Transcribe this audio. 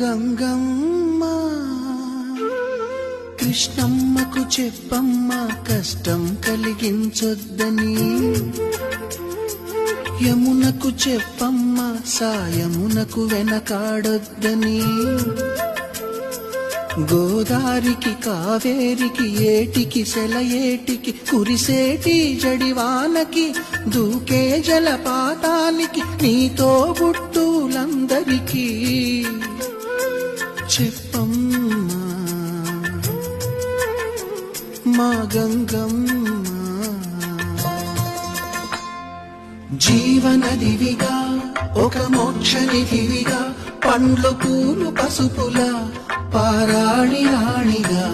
గంగమ్మ కృష్ణమ్మకు చెప్పమ్మ కష్టం కలిగించొద్దని, యమునకు చెప్పమ్మ సాయమునకు వెనకాడొద్దని, గోదారికి కావేరికి ఏటికి సెలయేటికి కురిసేటి జడివానకి దూకే జలపాతానికి నీతో బుట్టులందరికీ చెప్పమ్మా మా గంగమ్మ. జీవనదివిగా ఒక మోక్షనిధివిగా పండ్లు పూలు పసుపుల పారాణి రాణిగా